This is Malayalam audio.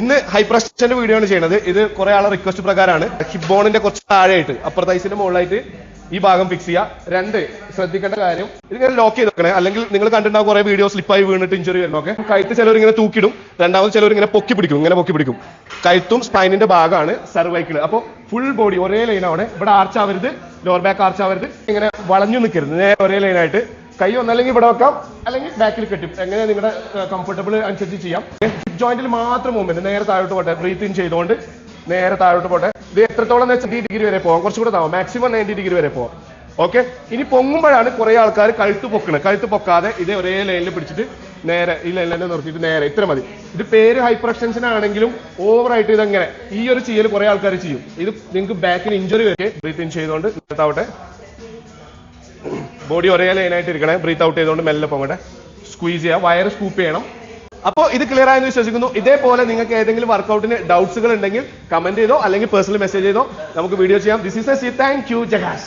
ഇന്ന് ഹൈപ്രഷന്റെ വീഡിയോ ആണ് ചെയ്യുന്നത്. ഇത് കുറെ ആളെ റിക്വസ്റ്റ് പ്രകാരമാണ്. ഹിപ്പ് ബോണിന്റെ കുറച്ച് താഴെയായിട്ട് അപ്പർ തൈസിന്റെ മുകളിലായിട്ട് ഈ ഭാഗം ഫിക്സ് ചെയ്യുക. രണ്ട് ശ്രദ്ധിക്കേണ്ട കാര്യം, ഇതിങ്ങനെ ലോക്ക് ചെയ്ത് വെക്കണേ, അല്ലെങ്കിൽ നിങ്ങൾ കണ്ടിട്ടുണ്ടാവും കുറെ വീഡിയോ സ്ലിപ്പായി വീണിട്ട് ഇഞ്ചുറി വരുന്നൊക്കെ. കഴുത്ത് ചിലർ ഇങ്ങനെ തൂക്കിടും, രണ്ടാമത് ചിലർ ഇങ്ങനെ പൊക്കി പിടിക്കും, ഇങ്ങനെ പൊക്കി പിടിക്കും. കഴുത്തും സ്പൈനിന്റെ ഭാഗമാണ് സർവൈക്കിൾ. അപ്പോൾ ഫുൾ ബോഡി ഒരേ ലൈനാണ്. ഇവിടെ ആർച്ച് ആവരുത്, ലോവർ ബാക്ക് ആർച്ച് ആവരുത്, ഇങ്ങനെ വളഞ്ഞു നിൽക്കരുത്, നേരെ ഒരേ ലൈനായിട്ട്. കൈ ഒന്നല്ലെങ്കിൽ ഇവിടെ വെക്കാം, അല്ലെങ്കിൽ ബാക്കിൽ കെട്ടും. എങ്ങനെ നിങ്ങളുടെ കംഫർട്ടബിൾ അനുസരിച്ച് ചെയ്യാം. ഹിപ്പ് ജോയിന്റിൽ മാത്രം മൂവ്മെന്റ്, നേരെ താഴോട്ട് പോട്ടെ, ബ്രീത്ത് ഇൻ ചെയ്തുകൊണ്ട് നേരെ താഴോട്ട് പോട്ടെ. ഇത് എത്രത്തോളം 90 ഡിഗ്രി വരെ പോകാം, കുറച്ചുകൂടെ താവാം, മാക്സിമം 90 ഡിഗ്രി വരെ പോകാം. ഓക്കെ, ഇനി പൊങ്ങുമ്പോഴാണ് കുറെ ആൾക്കാർ കഴുത്ത് പൊക്കണം. കഴുത്ത് പൊക്കാതെ ഇത് ഒരേ ലൈനിൽ പിടിച്ചിട്ട് നേരെ ഈ ലൈനിൽ തന്നെ നിർത്തിയിട്ട് നേരെ, ഇത്ര മതി. ഇത് പേര് ഹൈപ്പർ എക്സ്റ്റൻഷൻ ആണെങ്കിലും ഓവറായിട്ട് ഇതെങ്ങനെ ഈ ഒരു ചെയ്യൽ കുറെ ആൾക്കാർ ചെയ്യും. ഇത് നിങ്ങൾക്ക് ബാക്കിന് ഇഞ്ചുറി വരെ. ബ്രീത്ത് ഇൻ ചെയ്തുകൊണ്ട് താവട്ടെ, ബോഡി ഒരേ ലൈനായിട്ട് ഇരിക്കണേ. ബ്രീത്ത് ഔട്ട് ചെയ്തുകൊണ്ട് മെല്ലെ പോകട്ടെ, സ്ക്വീസ് ചെയ്യുക, വയർ സ്കൂപ്പ് ചെയ്യണം. അപ്പോൾ ഇത് ക്ലിയർ ആയെന്ന് വിശ്വസിക്കുന്നു. ഇതേപോലെ നിങ്ങൾക്ക് ഏതെങ്കിലും വർക്കൗട്ടിന് ഡൗട്ട്സുകൾ ഉണ്ടെങ്കിൽ കമന്റ് ചെയ്തോ അല്ലെങ്കിൽ പേഴ്സണൽ മെസ്സേജ് ചെയ്തോ നമുക്ക് വീഡിയോ ചെയ്യാം. This is A C. Thank you ജഹാസ്.